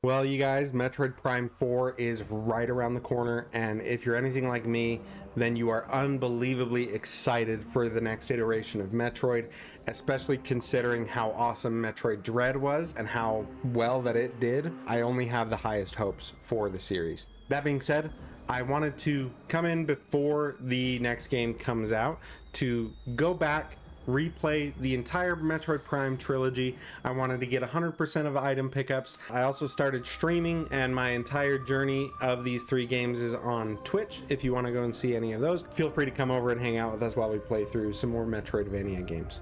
Well, you guys, Metroid Prime 4 is right around the corner, and if you're anything like me, then you are unbelievably excited for the next iteration of Metroid, especially considering how awesome Metroid Dread was and how well that it did. I only have the highest hopes for the series. That being said, I wanted to come in before the next game comes out to go back, replay the entire Metroid Prime trilogy. I wanted to get 100% of item pickups. I also started streaming, and my entire journey of these three games is on Twitch. If you want to go and see any of those, feel free to come over and hang out with us while we play through some more Metroidvania games.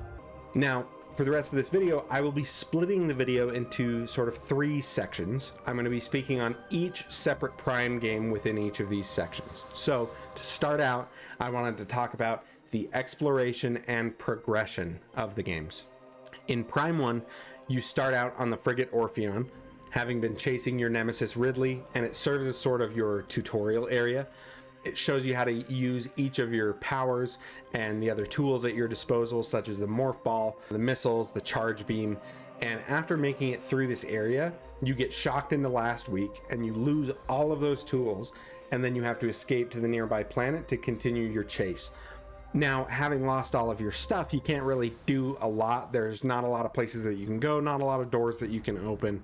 Now, for the rest of this video, I will be splitting the video into sort of three sections. I'm going to be speaking on each separate Prime game within each of these sections. So, to start out, I wanted to talk about the exploration and progression of the games. In Prime 1, you start out on the frigate Orpheon, having been chasing your nemesis Ridley, and it serves as sort of your tutorial area. It shows you how to use each of your powers and the other tools at your disposal, such as the morph ball, the missiles, the charge beam. And after making it through this area, you get shocked into last week and you lose all of those tools, and then you have to escape to the nearby planet to continue your chase. Now, having lost all of your stuff, you can't really do a lot. There's not a lot of places that you can go, not a lot of doors that you can open,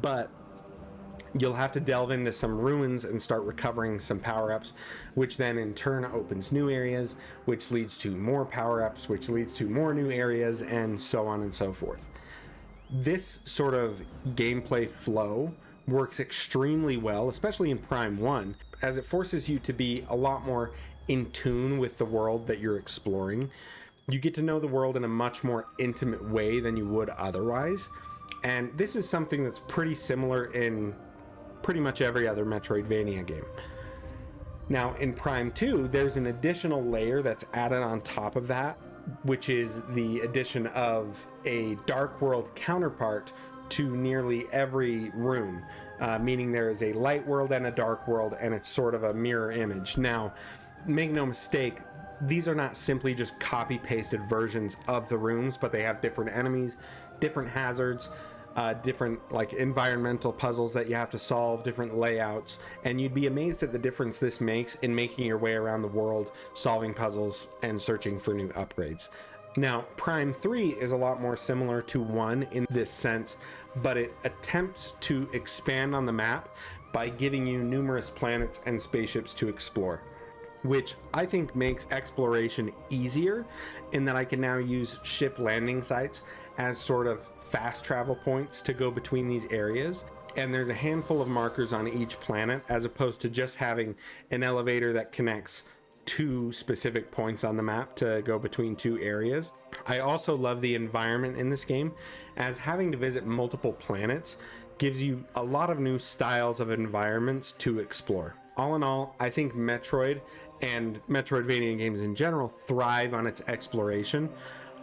but you'll have to delve into some ruins and start recovering some power-ups, which then in turn opens new areas, which leads to more power-ups, which leads to more new areas, and so on and so forth. This sort of gameplay flow works extremely well, especially in Prime 1, as it forces you to be a lot more in tune with the world that you're exploring. You get to know the world in a much more intimate way than you would otherwise. And this is something that's pretty similar in pretty much every other Metroidvania game. Now, in Prime 2, there's an additional layer that's added on top of that, which is the addition of a dark world counterpart to nearly every room, meaning there is a light world and a dark world, and it's sort of a mirror image. Now, make no mistake, these are not simply just copy-pasted versions of the rooms, but they have different enemies, different hazards, different like environmental puzzles that you have to solve, different layouts, and you'd be amazed at the difference this makes in making your way around the world, solving puzzles, and searching for new upgrades. Now, Prime 3 is a lot more similar to 1 in this sense, but it attempts to expand on the map by giving you numerous planets and spaceships to explore, which I think makes exploration easier in that I can now use ship landing sites as sort of fast travel points to go between these areas. And there's a handful of markers on each planet, as opposed to just having an elevator that connects two specific points on the map to go between two areas. I also love the environment in this game, as having to visit multiple planets gives you a lot of new styles of environments to explore. All in all, I think Metroid and Metroidvania games in general thrive on its exploration,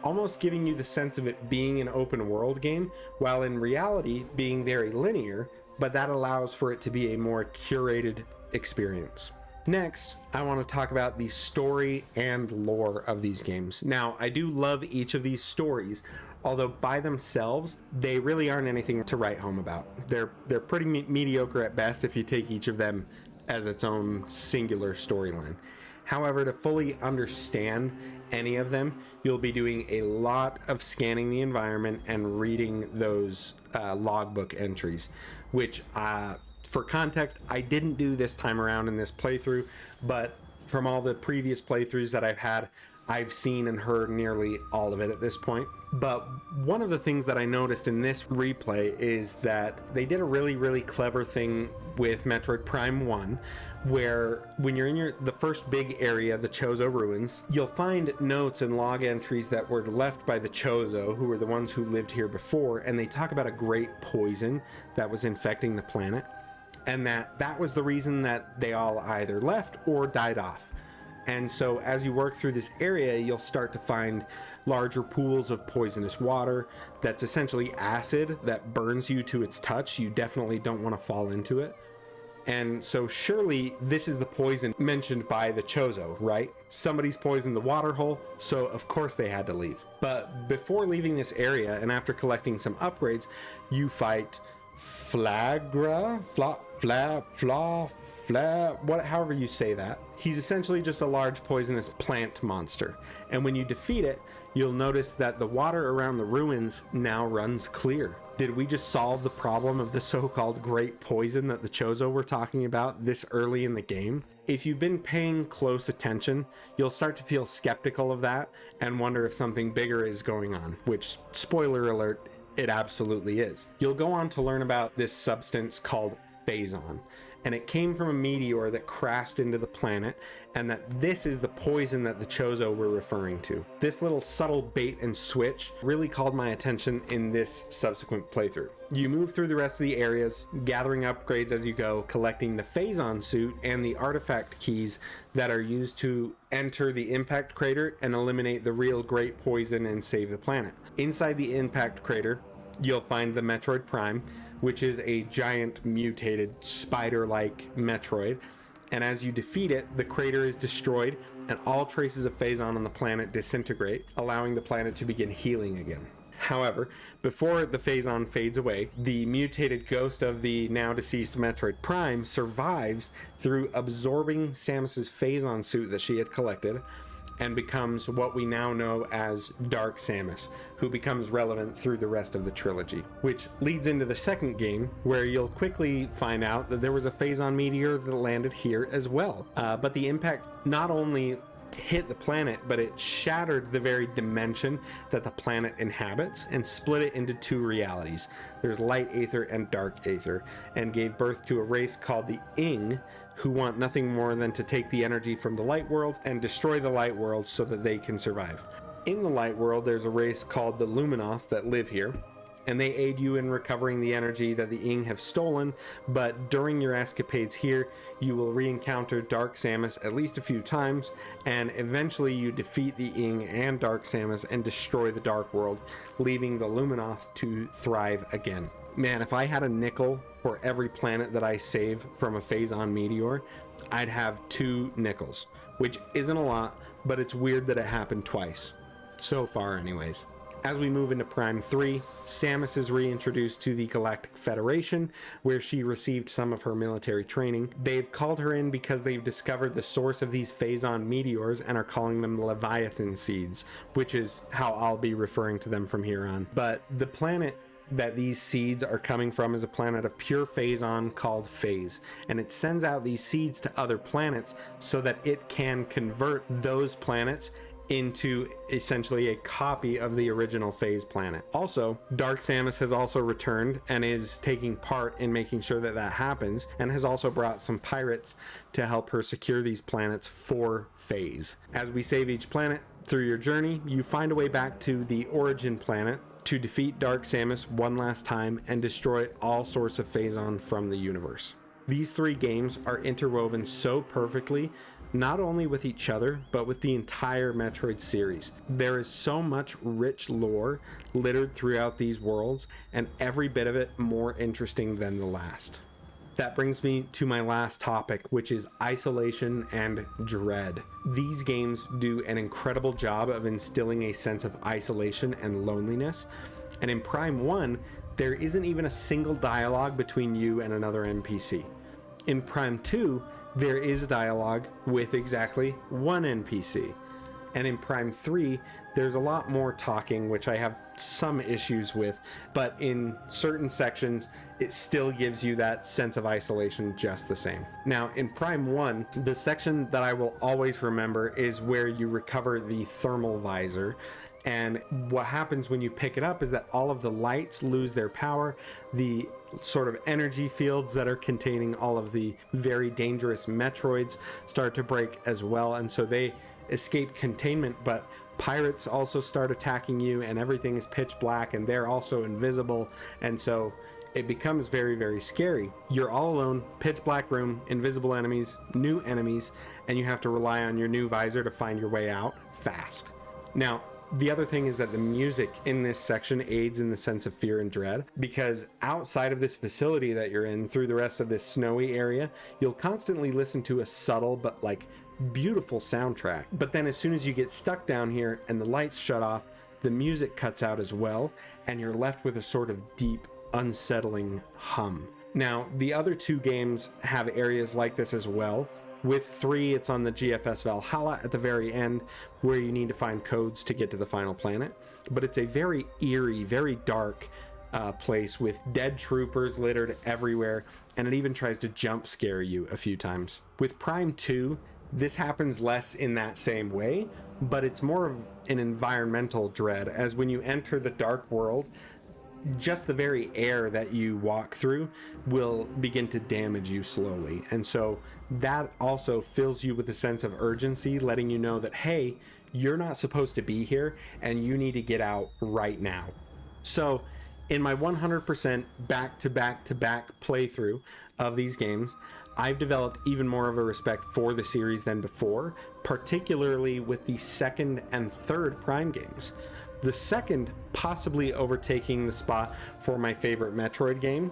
almost giving you the sense of it being an open world game, while in reality being very linear, but that allows for it to be a more curated experience. Next, I want to talk about the story and lore of these games. Now, I do love each of these stories, although by themselves, they really aren't anything to write home about. They're pretty mediocre at best if you take each of them as its own singular storyline. However, to fully understand any of them, you'll be doing a lot of scanning the environment and reading those logbook entries, which for context, I didn't do this time around in this playthrough, but from all the previous playthroughs that I've had, I've seen and heard nearly all of it at this point. But one of the things that I noticed in this replay is that they did a really clever thing with Metroid Prime 1, where when you're in the first big area, the Chozo ruins, you'll find notes and log entries that were left by the Chozo, who were the ones who lived here before, and they talk about a great poison that was infecting the planet, and that was the reason that they all either left or died off. And so as you work through this area, you'll start to find larger pools of poisonous water that's essentially acid that burns you to its touch. You definitely don't want to fall into it. And so surely this is the poison mentioned by the Chozo, right? Somebody's poisoned the water hole, so of course they had to leave. But before leaving this area, and after collecting some upgrades, you fight however you say that. He's essentially just a large poisonous plant monster, and when you defeat it, you'll notice that the water around the ruins now runs clear. Did we just solve the problem of the so-called great poison that the Chozo were talking about this early in the game? If you've been paying close attention, you'll start to feel skeptical of that and wonder if something bigger is going on, which, spoiler alert, it absolutely is. You'll go on to learn about this substance called phazon, and it came from a meteor that crashed into the planet, and that this is the poison that the Chozo were referring to. This little subtle bait and switch really called my attention in this subsequent playthrough. You move through the rest of the areas, gathering upgrades as you go, collecting the phazon suit and the artifact keys that are used to enter the impact crater and eliminate the real great poison and save the planet. Inside the impact crater, you'll find the Metroid Prime, which is a giant mutated spider-like Metroid, and as you defeat it, the crater is destroyed and all traces of phazon on the planet disintegrate, allowing the planet to begin healing again. However, before the phazon fades away, the mutated ghost of the now deceased Metroid Prime survives through absorbing Samus's phazon suit that she had collected, and becomes what we now know as Dark Samus, who becomes relevant through the rest of the trilogy. Which leads into the second game, where you'll quickly find out that there was a phazon meteor that landed here as well. But the impact not only hit the planet, but it shattered the very dimension that the planet inhabits and split it into two realities. There's light aether and dark aether, and gave birth to a race called the Ing, who want nothing more than to take the energy from the light world and destroy the light world so that they can survive. In the light world, there's a race called the Luminoth that live here, and they aid you in recovering the energy that the Ing have stolen, but during your escapades here, you will re-encounter Dark Samus at least a few times, and eventually you defeat the Ing and Dark Samus and destroy the Dark World, leaving the Luminoth to thrive again. Man, if I had a nickel for every planet that I save from a phazon meteor, I'd have 2 nickels, which isn't a lot, but it's weird that it happened twice. So far anyways. As we move into Prime 3, Samus is reintroduced to the Galactic Federation, where she received some of her military training. They've called her in because they've discovered the source of these phazon meteors and are calling them Leviathan seeds, which is how I'll be referring to them from here on. But the planet that these seeds are coming from is a planet of pure phazon called Phase, and it sends out these seeds to other planets so that it can convert those planets into essentially a copy of the original Phase planet. Also, Dark Samus has also returned and is taking part in making sure that that happens, and has also brought some pirates to help her secure these planets for Phase. As we save each planet through your journey, you find a way back to the origin planet to defeat Dark Samus one last time and destroy all sorts of phazon from the universe. These 3 games are interwoven so perfectly, not only with each other, but with the entire Metroid series. There is so much rich lore littered throughout these worlds, and every bit of it more interesting than the last. That brings me to my last topic, which is isolation and dread. These games do an incredible job of instilling a sense of isolation and loneliness, and in Prime 1, there isn't even a single dialogue between you and another NPC. In Prime 2, there is dialogue with exactly one NPC. And in Prime 3, there's a lot more talking, which I have some issues with, but in certain sections, it still gives you that sense of isolation just the same. Now, in Prime 1, the section that I will always remember is where you recover the thermal visor. And what happens when you pick it up is that all of the lights lose their power, the sort of energy fields that are containing all of the very dangerous Metroids start to break as well, and so they escape containment, but pirates also start attacking you, and everything is pitch black, and they're also invisible, and so it becomes very, very scary. You're all alone, pitch black room, invisible enemies, new enemies, and you have to rely on your new visor to find your way out fast. Now, the other thing is that the music in this section aids in the sense of fear and dread, because outside of this facility that you're in, through the rest of this snowy area, you'll constantly listen to a subtle but like beautiful soundtrack. But then as soon as you get stuck down here and the lights shut off, the music cuts out as well, and you're left with a sort of deep unsettling hum. Now, the other two games have areas like this as well. With 3, it's on the GFS Valhalla at the very end, where you need to find codes to get to the final planet. But it's a very eerie, very dark place with dead troopers littered everywhere, and it even tries to jump scare you a few times. With Prime 2, this happens less in that same way, but it's more of an environmental dread, as when you enter the dark world, just the very air that you walk through will begin to damage you slowly. And so that also fills you with a sense of urgency, letting you know that, hey, you're not supposed to be here and you need to get out right now. So in my 100% back-to-back-to-back playthrough of these games, I've developed even more of a respect for the series than before, particularly with the second and third Prime games. The second possibly overtaking the spot for my favorite Metroid game.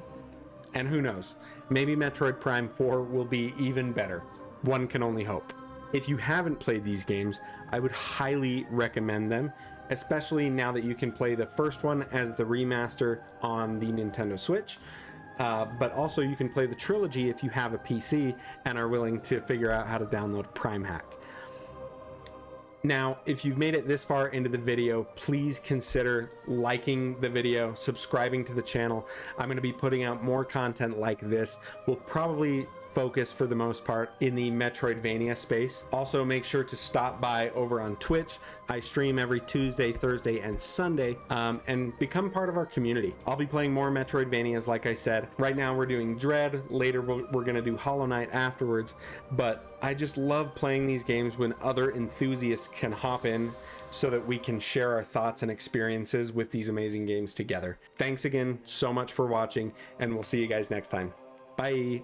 And who knows, maybe Metroid Prime 4 will be even better. One can only hope. If you haven't played these games, I would highly recommend them, especially now that you can play the first one as the remaster on the Nintendo Switch. But also you can play the Trilogy if you have a PC and are willing to figure out how to download Prime Hack. Now, if you've made it this far into the video, please consider liking the video, subscribing to the channel. I'm going to be putting out more content like this. We'll probably focus for the most part in the Metroidvania space. Also, make sure to stop by over on Twitch. I stream every Tuesday, Thursday, and Sunday, and become part of our community. I'll be playing more Metroidvanias, like I said. Right now we're doing Dread. Later we're going to do Hollow Knight afterwards, but I just love playing these games when other enthusiasts can hop in so that we can share our thoughts and experiences with these amazing games together. Thanks again so much for watching, and we'll see you guys next time. Bye!